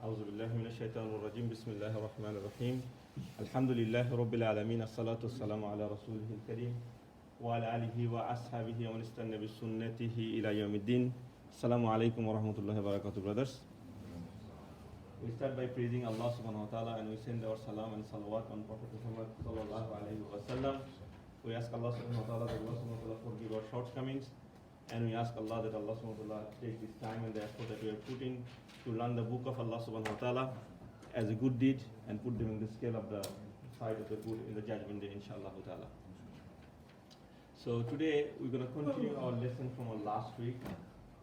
أعوذ بالله من الشيطان الرجيم بسم الله الرحمن الرحيم الحمد لله رب العالمين الصلاة والسلام على رسوله الكريم وعلى آله وأصحابه ومن استنى بسنته إلى يوم الدين. Assalamu alaikum wa rahmatullahi wa barakatuh, brothers. We start by praising Allah subhanahu wa ta'ala, and we send our salam and salawat on Prophet Muhammad sallallahu alayhi wa sallam. We ask Allah subhanahu wa ta'ala that Allah subhanahu wa ta'ala forgive our shortcomings, and we ask Allah that Allah subhanahu wa ta'ala take this time and the effort that we are putting to learn the book of Allah subhanahu wa ta'ala as a good deed and put them in the scale of the side of the good in the judgment day, inshallah ta'ala. So today we're going to continue our lesson from our last week,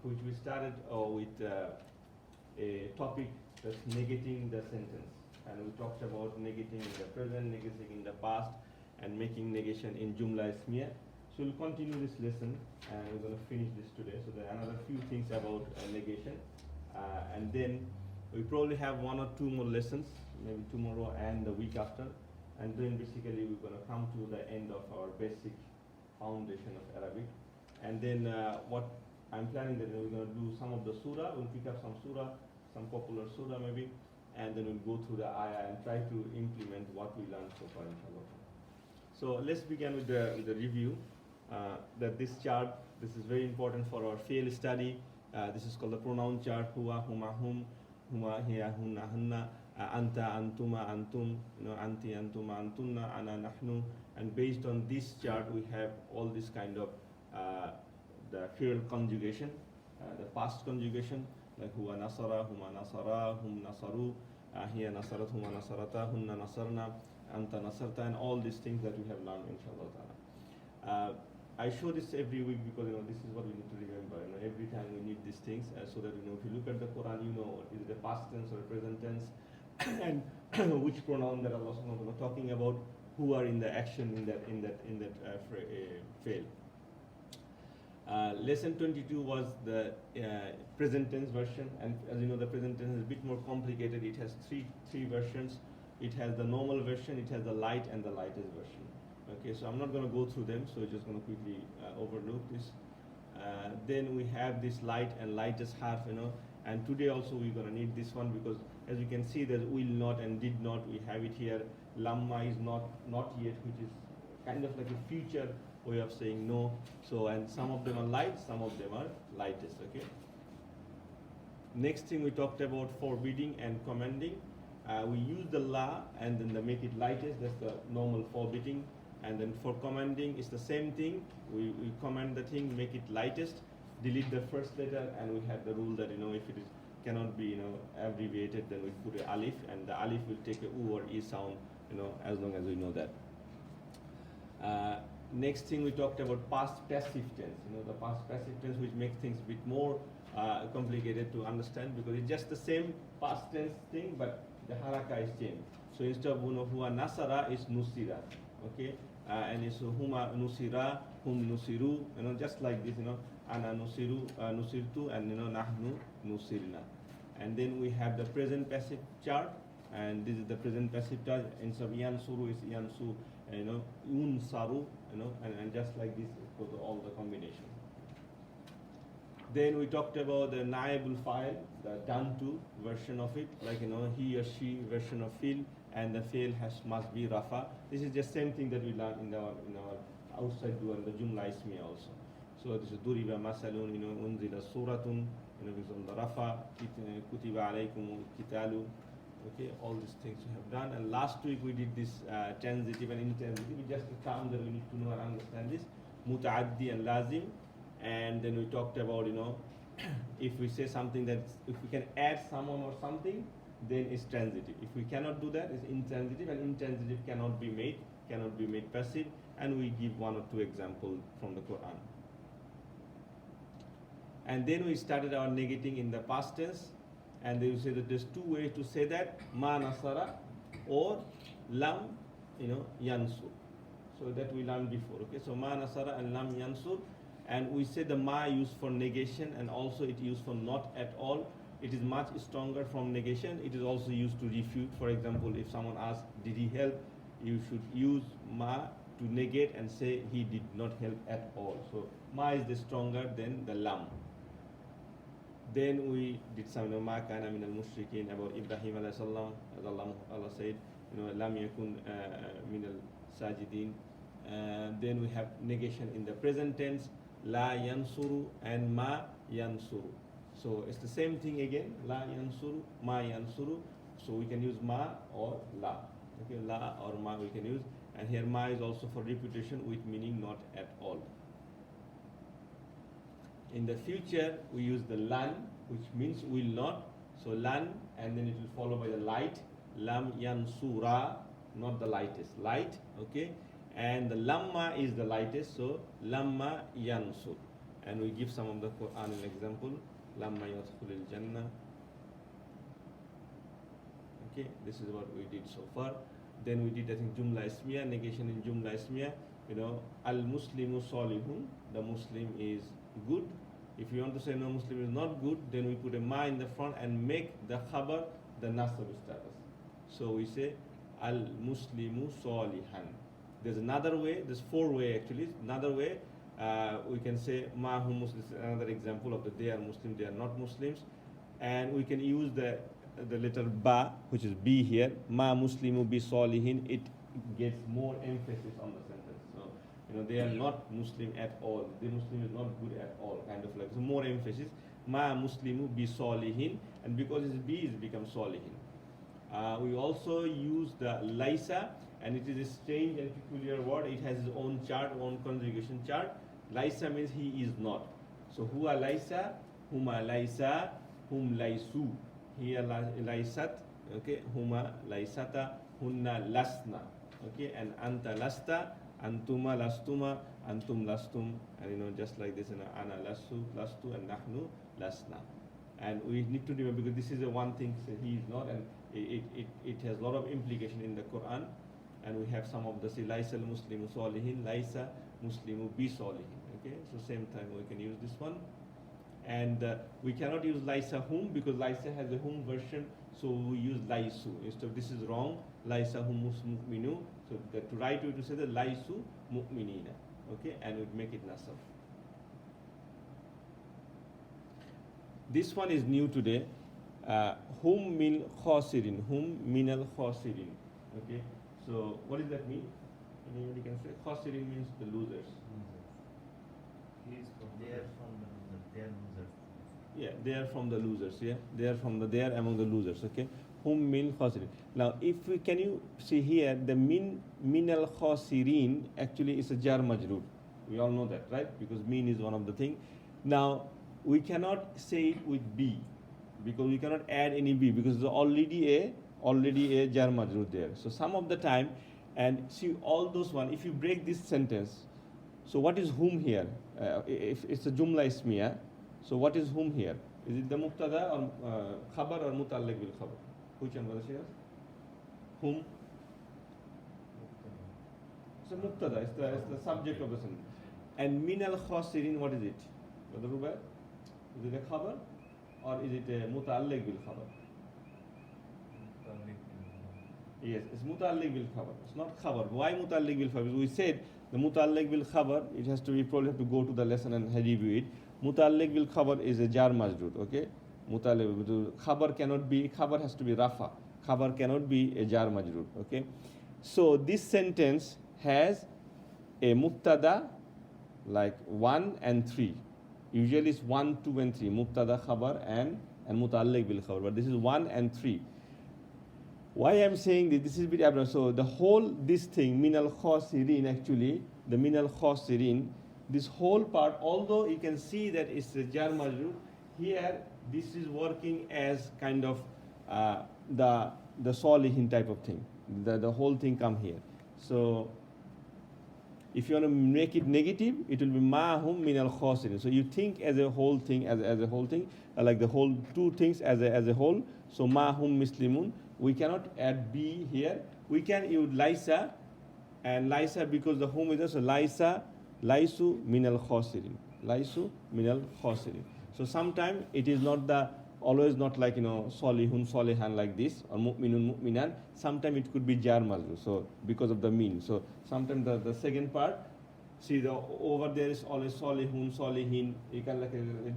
which we started with a topic that's negating the sentence. And we talked about negating in the present, negating in the past, and making negation in Jumla Ismiya. So we'll continue this lesson, and we're going to finish this today. So there are another few things about negation. And then we probably have one or two more lessons, maybe tomorrow and the week after. And then basically we're going to come to the end of our basic foundation of Arabic. And then what I'm planning that we're going to do some of the surah. We'll pick up some surah, some popular surah maybe, and then we'll go through the ayah and try to implement what we learned so far, inshallah. So let's begin with the review. That this chart, this is very important for our field study. This is called the pronoun chart. Huwa, huma, hum, huma, hiya, hunna, hanna, anta, antuma, antum, anti, antuma, antunna, ana, nahnu. And based on this chart, we have all this kind of the field conjugation, the past conjugation, like huwa nasara, huma nasara, hum nasaru, hiya nasarat, huma nasarata, hunna nasarna, anta nasarta, and all these things that we have learned, inshallah ta'ala. I show this every week because this is what we need to remember. Every time we need these things so that if you look at the Quran, is it a past tense or a present tense, and which pronoun that Allah subhanahu wa ta'ala talking about, who are in the action in that fail. Lesson 22 was the present tense version, and as you know, the present tense is a bit more complicated. It has three versions. It has the normal version, it has the light and the lightest version. Okay, so I'm not going to go through them, so we're just going to quickly overlook this. Then we have this light and lightest half, and today also we're going to need this one because as you can see, there's will not and did not. We have it here. Lamma is not yet, which is kind of like a future way of saying no. So, and some of them are light, some of them are lightest. Okay. Next thing we talked about forbidding and commanding. We use the la and then make it lightest. That's the normal forbidding. And then for commanding, it's the same thing. We command the thing, make it lightest, delete the first letter, and we have the rule that if it cannot be abbreviated, then we put a alif, and the alif will take a u or e sound, as long as we know that. Next thing we talked about past passive tense. The past passive tense, which makes things a bit more complicated to understand because it's just the same past tense thing, but the haraka is changed. So instead of huwa nasara, is nusira. Okay, and it's huma nusira, hum nusiru, just like this, ana nusiru, nusirtu, and nahnu nusirna. And then we have the present passive chart, and this is the present passive chart. Instead of yansuru is yansu, unsaru, and just like this for all the combinations. Then we talked about the naibul file, the done to version of it, like he or she version of fi'l, and the fi'l must be rafa. This is just same thing that we learned in our outside dua and the Jumla Ismiya also. So this is duriba masalun, unzila suratun, because on the rafa, kutiba alaykum kitalu. Okay, all these things we have done. And last week we did this transitive and intransitive. Just a term that we need to know and understand this, mutaaddi and lazim. And then we talked about, if we say something that if we can add someone or something, then it's transitive. If we cannot do that, it's intransitive, and intransitive cannot be made passive. And we give one or two examples from the Quran. And then we started our negating in the past tense, and they will say that there's two ways to say that: ma nasara or lam, yansur. So that we learned before. Okay, so ma nasara and lam yansur. And we say the ma used for negation, and also it used for not at all. It is much stronger from negation. It is also used to refute. For example, if someone asks, did he help? You should use ma to negate and say he did not help at all. So ma is the stronger than the lam. Then we did some, ma kana min al-mushrikeen about Ibrahim alayhi salam, as Allah said, lam yakun min al-sajidin. Then we have negation in the present tense, la yansuru and ma yansuru. So it's the same thing again, la yansuru, ma yansuru. So we can use ma or la. Okay, la or ma we can use. And here ma is also for repetition with meaning not at all. In the future, we use the lan, which means will not. So lan, and then it will follow by the light. Lam yansura, not the lightest. Light, okay? And the lamma is the lightest, so lamma yansur. And we give some of the Quran example. Lamma yadkhulul jannah. Okay, this is what we did so far. Then we did, I think, Jumla Ismiya, negation in Jumla Ismiya. Al-Muslimu salihun, the Muslim is good. If you want to say no, Muslim is not good, then we put a ma in the front and make the khabar the nasab status. So we say Al-Muslimu salihan. There's another way, there's four way actually. Another way, we can say ma hum Muslim, another example of the they are Muslim, they are not Muslims. And we can use the letter ba, which is B here, ma muslimu bi salihin. It gets more emphasis on the sentence. So, they are not Muslim at all. The Muslim is not good at all, kind of like. So more emphasis, ma muslimu bi salihin, and because it's B, it becomes salihin. We also use the laisa, and it is a strange and peculiar word. It has its own chart, own conjugation chart. Laisa means he is not. So huwa laisa, huma laisa, hum laisu. Here laisat, okay, huma laisata, hunna lasna, okay, and anta lasta, antuma lastuma, antum lastum, and just like this, ana lastu, and nahnu lasna. And we need to remember, because this is the one thing, so he is not, and it has a lot of implication in the Quran. And we have some of the, say, laisa al-muslimu salihin, laisa muslimu bi salihin, okay, so same time we can use this one. And we cannot use laisa hum, because laisa has a hum version, so we use laisu. Instead, this is wrong, laisa humus mu'minu. So to write it, to say the laisu mu'minina, okay, and we make it nasab. This one is new today. Hum min khasirin, hum min al khasirin, okay. So what does that mean? Anybody can say? Khasirin means the losers. He is from there, from the they are losers. Yeah, they are from the losers. Yeah, they are among the losers. Okay, hum min khasirin. Now, can you see here, the min al khasirin actually is a jar majroor. We all know that, right? Because min is one of the thing. Now, we cannot say it with b, because we cannot add any b, because there's already a jar majroor there. So some of the time, and see all those one. If you break this sentence, so what is whom here? If it's a jumla ismiya, so what is whom here? Is it the mubtada or khabar or muta'alliq bil khabar? Which one was it? Whom? It's a mubtada. It's the subject of the sentence. And min al khasirin, what is it? Brother Rubai? Is it a khabar or is it a muta'alliq bil khabar? Yes, it's muta'alliq bil khabar. It's not khabar. Why muta'alliq bil khabar? Because we said the muta'alliq bil khabar, it has to be, probably have to go to the lesson and review it. Muta'alliq bil khabar is a jar majroor, okay? Muta'alliq bil khabar has to be rafa. Khabar cannot be a jar majroor, okay? So this sentence has a mubtada like 1 and 3. Usually it's 1, 2 and 3. Mubtada, khabar and muta'alliq bil khabar. But this is 1 and 3. Why I'm saying this is a bit abnormal. So the whole, this thing, min al khasirin, actually, the min al khasirin, this whole part, although you can see that it's a jar majroor, here this is working as kind of the salihin type of thing. The whole thing come here. So if you want to make it negative, it will be ma'hum min al khasirin. So you think as a whole thing, as a whole thing, like the whole two things as a whole. So ma'hum muslimun. We cannot add b here. We can use laisa, and laisa, because the hum is also laisa, laisu min al khasirin. Laisu min al khasirin. So sometimes it is not always not like, salihun, salihan like this, or mu'minun, mu'minan. Sometimes it could be jar majroor, so because of the mean. So sometimes the second part, see over there is always salihun, salihin, you can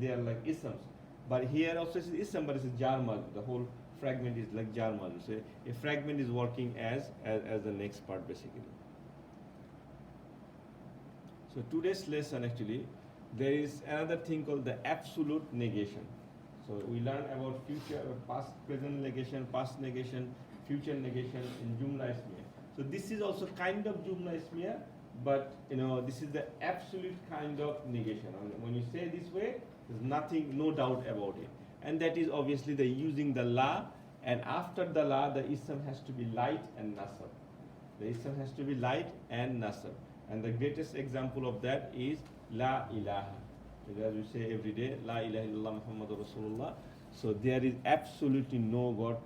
they are like isms. But here also it is ism, but it's jar majrur. The whole fragment is like jar majrur. So a fragment is working as the next part basically. So today's lesson actually, there is another thing called the absolute negation. So we learn about future, past, present negation, past negation, future negation in Jumla Ismiya. So this is also kind of Jumla Ismiya, but this is the absolute kind of negation. I mean, when you say this way, there's nothing, no doubt about it. And that is obviously the using the la, and after the la, the ism has to be light and nasab. The ism has to be light and nasab. And the greatest example of that is La ilaha. As we say every day, La ilaha illallah Muhammadur Rasulullah. So there is absolutely no God,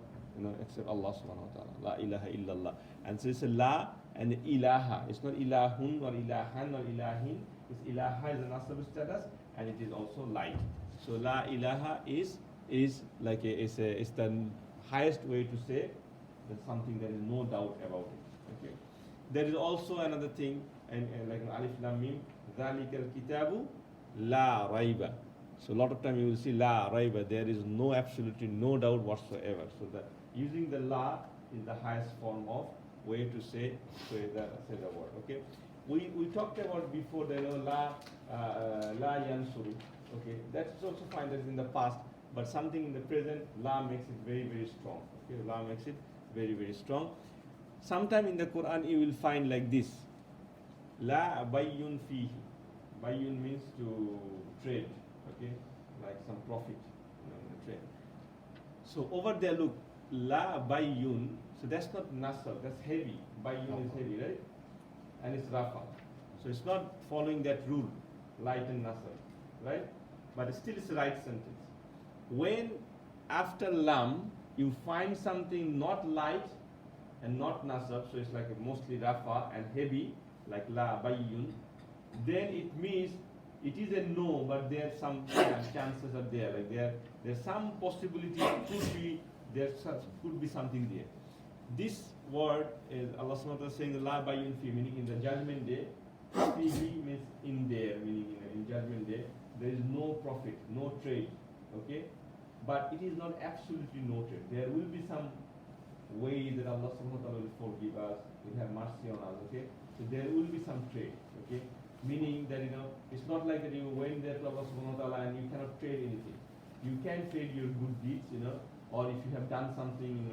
except Allah subhanahu wa ta'ala. La ilaha illallah. And so it's a La and the ilaha. It's not ilahun or ilahan or ilahin. It's ilaha is a nasab status, and it is also light. So La ilaha is like it's the highest way to say that something there is no doubt about it. Okay. There is also another thing, and like alif lam mim, dhalikal kitabu la raiba. So a lot of time you will see la raiba. There is absolutely no doubt whatsoever. So that using the la is the highest form of way to say the word. Okay. We talked about before the la yansuru. Okay. That's also fine. That's in the past. But something in the present, la makes it very, very strong. Okay. La makes it very, very strong. Sometime in the Quran you will find like this. La bayyun fihi. Bayyun means to trade, okay, like some profit in the trade. So over there, look, la bayyun. So that's not nasab, that's heavy. Bayyun is heavy, right? And it's rafa. So it's not following that rule, light and nasab, right? But still it's the right sentence. When after lam you find something not light and not nasab, so it's like mostly rafa and heavy, like la bayyun, then it means it is a no, but there some chances are there. Like there's some possibility could be something there. This word is Allah subhanahu wa ta'ala saying la bayyun fi, meaning in the judgment day. Fihi means in there, meaning in judgment day there is no profit, no trade. Okay, but it is not absolutely no trade. There will be some way that Allah subhanahu wa ta'ala will forgive us, will have mercy on us. Okay, so there will be some trade. Okay, meaning that it's not like that you went there to Allah subhanahu wa ta'ala and you cannot trade anything. You can trade your good deeds, or if you have done something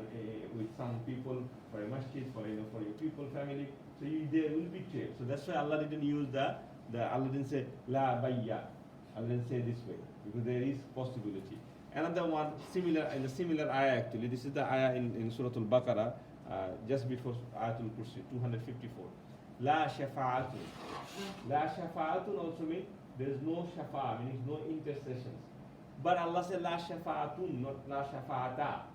with some people for a masjid, for your people, family, so there will be trade. So that's why Allah didn't use Allah didn't say la bayya. Allah didn't say this way because there is possibility. Another one in the similar ayah actually. This is the ayah in Surah Al-Baqarah, just before Ayatul Kursi, 254. La shafa'atun. La shafa'atun also means there is no shafa'a, meaning no intercessions. But Allah said la shafa'atun, not la shafa'ata.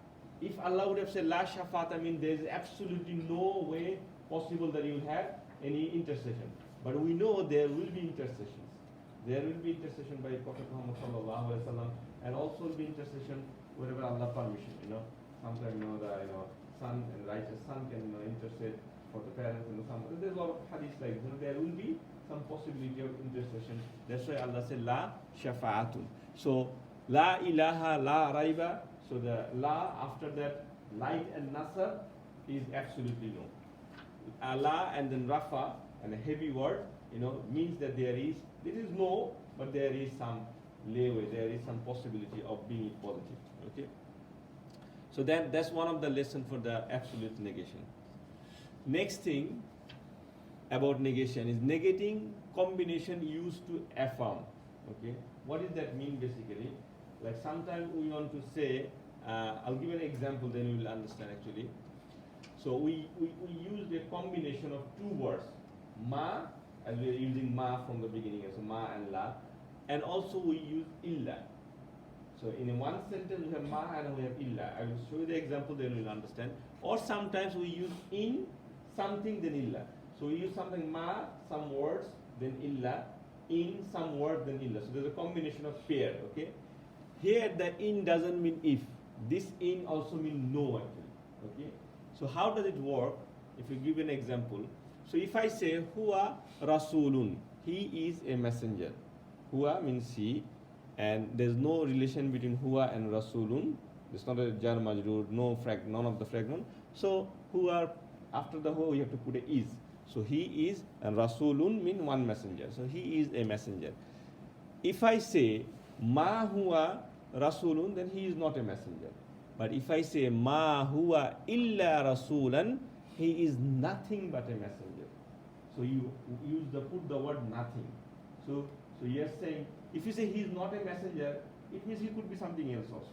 If Allah would have said la shafa'ata, means there is absolutely no way possible that you will have any intercession. But we know there will be intercessions. There will be intercession by Prophet Muhammad sallallahu alaihi wasallam, and also will be intercession wherever Allah permission. Sometimes the son and righteous son can intercede for the parents and there's a lot of hadith like this. There will be some possibility of intercession. That's why Allah said la shafa'atun. So la ilaha la raiba. So the la after that light and nasr is absolutely no. Allah and then rafa and a heavy word means that there is no, but there is some leeway, there is some possibility of being positive. Okay. So that's one of the lessons for the absolute negation. Next thing about negation is negating combination used to affirm. Okay, what does that mean basically? Like sometimes we want to say, I'll give an example, then you will understand actually. So we use a combination of two words, ma, as we are using ma from the beginning, so ma and la, and also we use illa. So in one sentence we have ma and we have illa. I will show you the example, then you will understand. Or sometimes we use in something, then illa. So we use something ma, some words, then illa, in some word, then illa. So there's a combination of pair, okay? Here the in doesn't mean if. This in also means no actually, okay? So how does it work? If you give an example. So if I say huwa rasulun, he is a messenger. Huwa means he, and there's no relation between huwa and rasulun. It's not a jar majrur, none of the fragment. So huwa, after the huwa you have to put a is. So he is, and rasulun mean one messenger. So he is a messenger. If I say ma huwa rasulun, then he is not a messenger. But if I say ma huwa illa rasulan, he is nothing but a messenger. So you put the word nothing. So you're saying, if you say he is not a messenger, it means he could be something else also.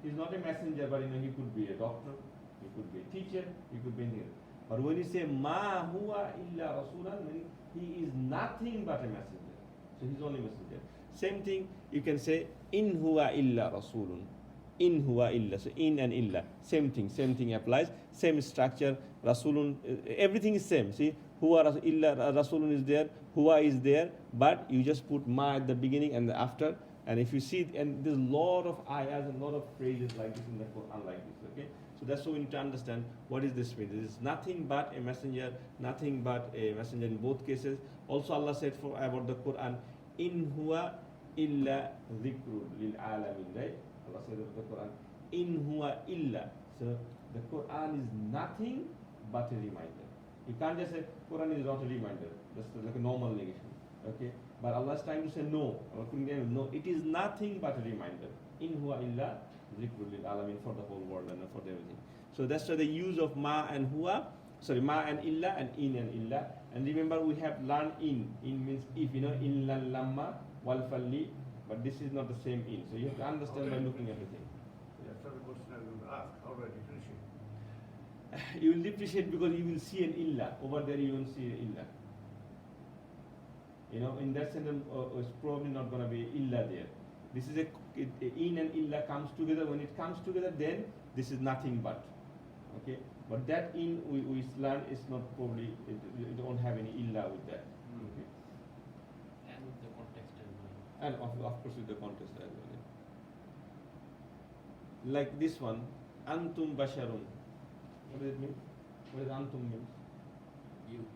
He's not a messenger, but he could be a doctor, he could be a teacher, he could be anything. But when you say ma huwa illa rasulan, then he is nothing but a messenger. So he's only a messenger. Same thing you can say in huwa illa rasulun. In huwa illa. So in and illa. Same thing applies. Same structure. Rasulun, everything is same. See, huwa illa rasulun is there, huwa is there, but you just put ma at the beginning and the after. And if you see, and there's a lot of ayahs and a lot of phrases like this in the Quran like this, okay? So that's why we need to understand what is this mean. This is nothing but a messenger, nothing but a messenger in both cases. Also Allah said about the Quran, in huwa illa dhikrun lil alamin, right? Allah said about the Quran, in huwa illa. So the Quran is nothing but a reminder. You can't just say Quran is not a reminder. That's like a normal negation, okay? But Allah is trying to say no. No, it is nothing but a reminder. In huwa illa dhikrul lil alamin, for the whole world and for everything. So that's why the use of ma and huwa, ma and illa and in and illa. And remember we have learned in. In means if, illa lamma wal falli, but this is not the same in. So you have to understand by looking at everything. That's not the question I was going to ask. How do I differentiate? You will differentiate because you will see an illa. Over there you won't see an illa. In that sentence, it's probably not going to be illa there. This is in and illa comes together. When it comes together, then this is nothing but. Okay? But that in we learn is not probably, you don't have any illa with that. Okay? And with the context as well. And of course with the context as well. Yeah. Like this one, antum basharun. What does it mean? What does antum mean? You.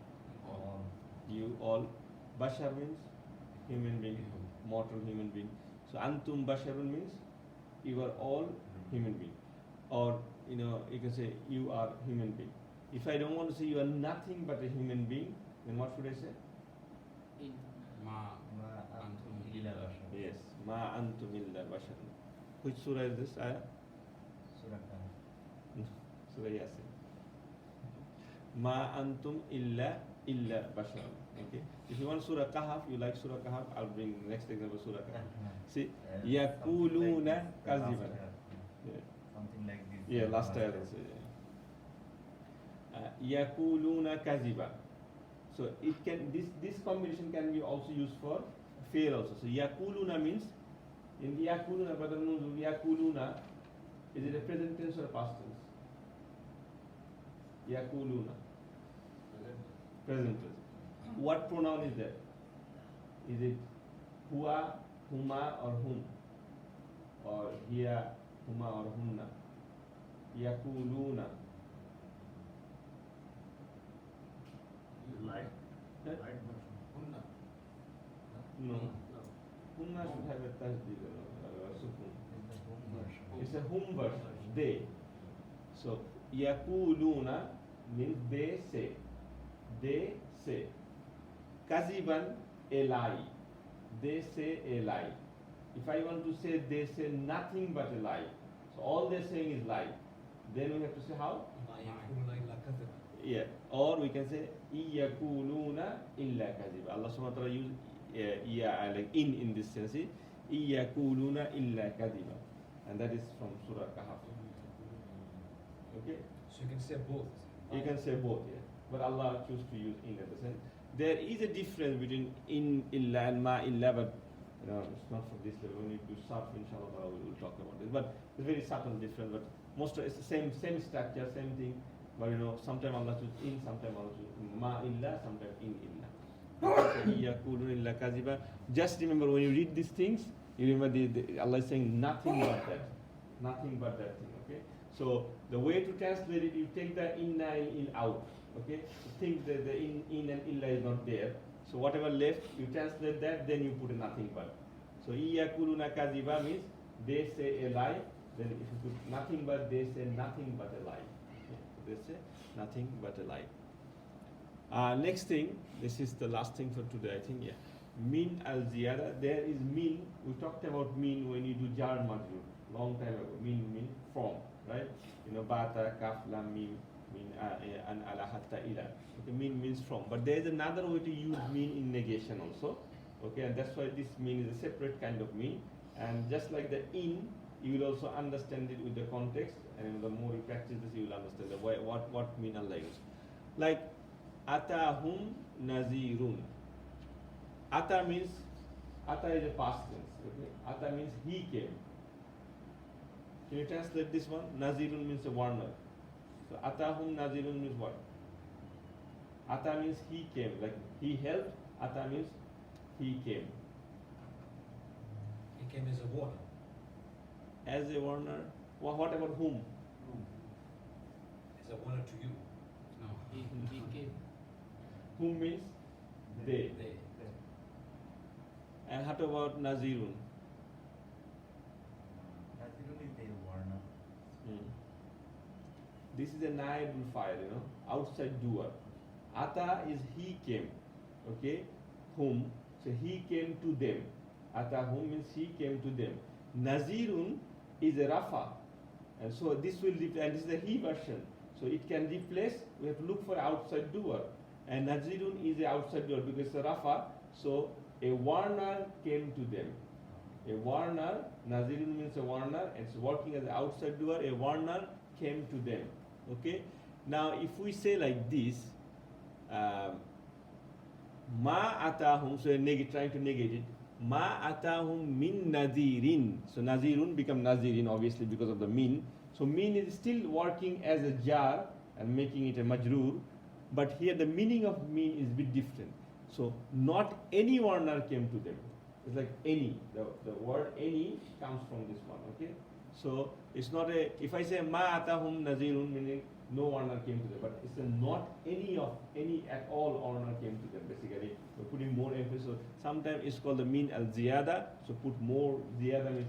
All. You all. Bashar means human being, mortal human being. So antum basharun means you are all human being. Or you can say you are human being. If I don't want to say you are nothing but a human being, then what should I say? In ma antum illa bashar. Yes, ma antum illa basharun. Which surah is this ayah? Surah Kahf. Surah Yasin. Ma antum illa basharun. Okay. If you want Surah Kahf, you like Surah Kahf, I'll bring next example Surah Kahf. See, yakuluna kaziban. Yeah. Something like this. Yeah, last ayah also. Yeah. Yakuluna kaziba. So it can this combination can be also used for fail also. So yakuluna means in the yakuluna, brother Nuzul, yakuluna, is it a present tense or a past tense? Yakuluna. Present tense. What pronoun is that? Is it huwa, huma, or hum? Or hiya, huma, or hunna? Yakuluna. Light. Huh? Light version. Hunna. No. No. Hunna should have a tasdeed or sukun. It's the home version. It's a hum version. They. So yakuluna means they say. They say. Kaziban, a lie. They say a lie. If I want to say they say nothing but a lie, so all they're saying is lie, then we have to say how? Yeah. Or we can say iyakuluna illa kaziba. Allah subhanahu wa ta'ala use like in this sense. Iyakuluna illa kaziba. And that is from Surah Kahf. Okay? So you can say both. You can say both, yeah. But Allah choose to use in at the sense. There is a difference between in illa and ma illa, but it's not for this level. When we do sarf, inshallah, we will talk about this. But it's very subtle difference. But most of it's the same structure, same thing. But sometimes Allah choose in, sometimes Allah choose ma illa, sometimes in illa. Just remember when you read these things, you remember Allah is saying nothing but that, nothing but that thing. Okay. So the way to translate it, you take the inna and in out. Okay, so think that the in and illa is not there. So whatever left, you translate that, then you put a nothing but. So So yakuluna kaziba means they say a lie. Then if you put nothing but, they say nothing but a lie. Okay? They say nothing but a lie. Next thing, this is the last thing for today, I think. Yeah, min al ziyada. There is min. We talked about min when you do jar majrur long time ago. Min from, right? You know, bata, kaf, lam, mim, min, an, ala, hatta, ila. Okay, min means from. But there is another way to use min in negation also. Okay, and that's why this min is a separate kind of min. And just like the in, you will also understand it with the context. And the more you practice this, you will understand the what min Allah use. Like atahum nazirun. Ata means, ata is a past tense. Okay? Ata means he came. Can you translate this one? Nazirun means a warner. So atahum nazirun means what? Ata means he came, like he helped. Ata means he came. He came as a warner. As a warner. What about whom? As a warner to you. No, he came. Whom means they. They. And what about Nazirun? Nazirun is their warner. This is a naibul fire, you know, outside doer. Ata is he came, okay? Whom? So he came to them. Ata whom means he came to them. Nazirun is a rafa, and so this will and this is the he version. So it can replace. We have to look for outside doer, and Nazirun is a outside doer because it's a rafa. So a warner came to them. A warner, Nazirun means a warner, it's working as an outside doer. A warner came to them. Okay. Now, if we say like this, ma atahum, so trying to negate it. Ma atahum min nazirin. So nazirun become nazirin obviously because of the min. So min is still working as a jar and making it a majroor, but here the meaning of min is a bit different. So not any warner came to them. It's like any. The word any comes from this one. Okay. So it's not a. If I say ma atahum nazirun, meaning no warner came to them, but it's a not any at all warner came to them. Basically, we're putting more emphasis. So sometimes it's called the min al ziyada. So put more ziyada means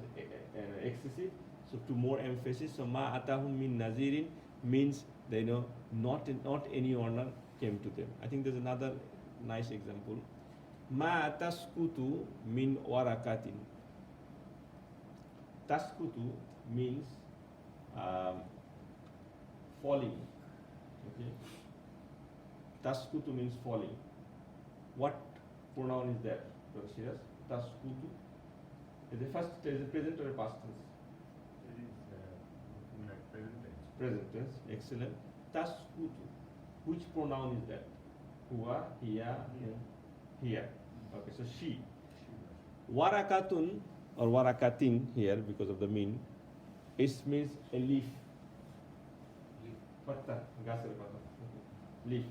excessive. So to more emphasis. So ma atahum min nazirin means they know not any warner came to them. I think there's another nice example. Ma taskutu min warakatin. Taskutu means falling. Okay. Taskutu means falling. What pronoun is that? Serious? Taskutu. Is the first is a present or a past tense? It is like present tense. Present tense. Excellent. Taskutu. Which pronoun is that? Huwa, hiya, here. Okay, so she. Warakatun or warakatin here because of the mean. It means a leaf. Patta, gasar patta. Leaf.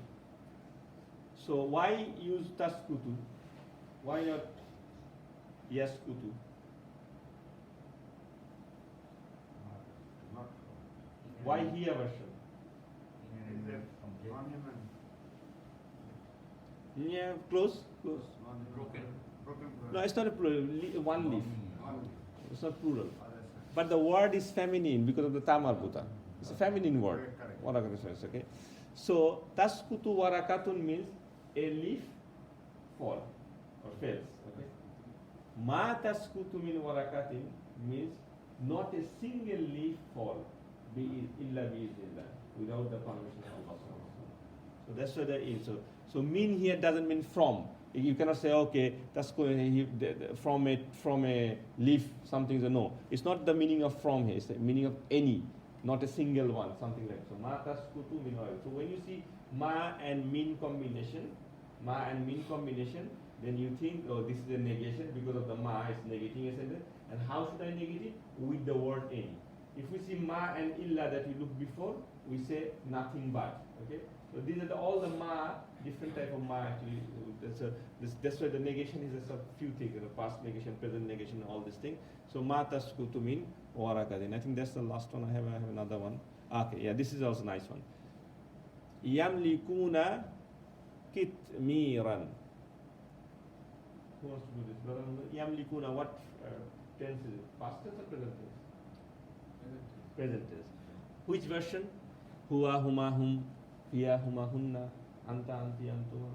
So why use taskutu? Why not yaskutu? Not Why here version? is that monument. Yeah, close. Broken. No, it's not a plural. One leaf. One. It's not plural. Other side. But the word is feminine because of the tamarbuta. It's a feminine word. Correct. Warakatun, okay. So taskutu warakatun means a leaf fall or fails. Okay. Ma taskutu min warakatin means not a single leaf fall. Illa bi'idhnillah, without the permission of Allah. So that's what that is. So min here doesn't mean from. You cannot say okay, that's from a leaf something. No, it's not the meaning of from here. It's the meaning of any, not a single one. Something like so. Ma taskutu min warakatin. So when you see ma and min combination, then you think, oh, this is a negation because of the ma is negating a sentence. And how should I negate it? With the word any. If we see ma and illa that we looked before, we say nothing but. Okay. So these are all the ma, different type of ma actually. That's why the negation is a few things, past negation, present negation, all these things. So ma taskutu min warakadin. I think that's the last one. I have another one. Okay, yeah, this is also a nice one. Yamlikuna kitmiran. Who wants to do this? Brother, yamlikuna, what tense is it? Past tense or present tense? Present tense. Which version? Huwa, huma, hum, hiya, huma, hunna, anta, anti, antuma.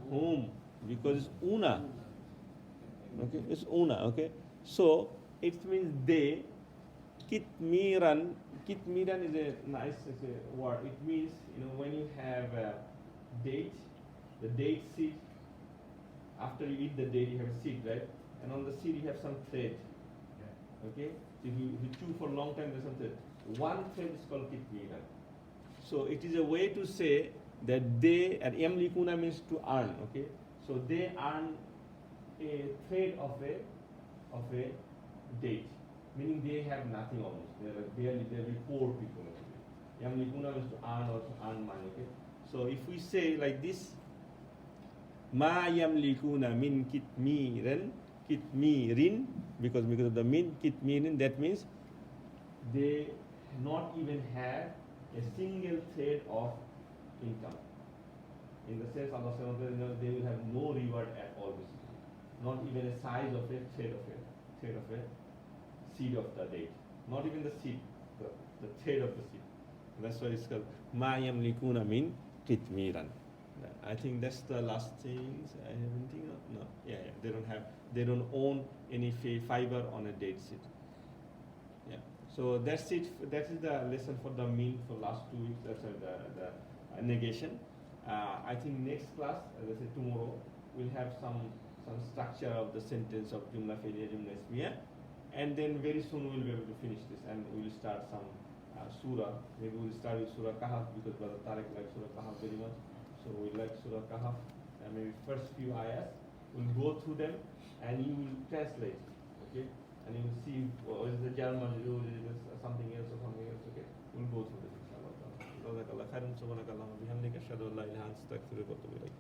Whom, because it's una. Okay, it's una. Okay, so it means they. Kitmiran. Kitmiran is a nice word. It means, when you have a date, the date seed. After you eat the date, you have a seed, right? And on the seed you have some thread. Okay, so if you chew for a long time, there's some thread. One thread is called kitmiran. So it is a way to say that they, and yamlikuna means to earn. Okay, so they earn a thread of a date, meaning they have nothing almost. They are barely poor people. Okay? Yamlikuna means to earn or to earn money. Okay, so if we say like this, ma yamlikuna min kitmirin, because of the min kitmirin, that means they not even have a single thread of income. In the sense Allah says, they will have no reward at all, not even a size of a thread of a seed of the date, not even the seed, the thread of the seed. That's why it's called ma yamlikuna min kitmiran. I think that's the last things. I have anything else? No. Yeah, they don't own any fiber on a date seed. Yeah. So that's it. That is the lesson for the mean for last 2 weeks. That's the negation. I think next class, as I said, tomorrow, we'll have some structure of the sentence of Jumla Fi'liya, Jumla Ismiya, and then very soon we'll be able to finish this, and we'll start some surah. Maybe we'll start with Surah Kahf, because Brother Tariq likes Surah Kahf very much. So we like Surah Kahf, and maybe first few ayahs, we'll go through them, and you will translate, okay? And you will see, is the German, is it something else or something else, okay? We'll go through this, inshallah. جزاك الله خيرا سبحانك اللهم وبحمدك اشهد ان لا اله الا انت استغفرك واتوب اليك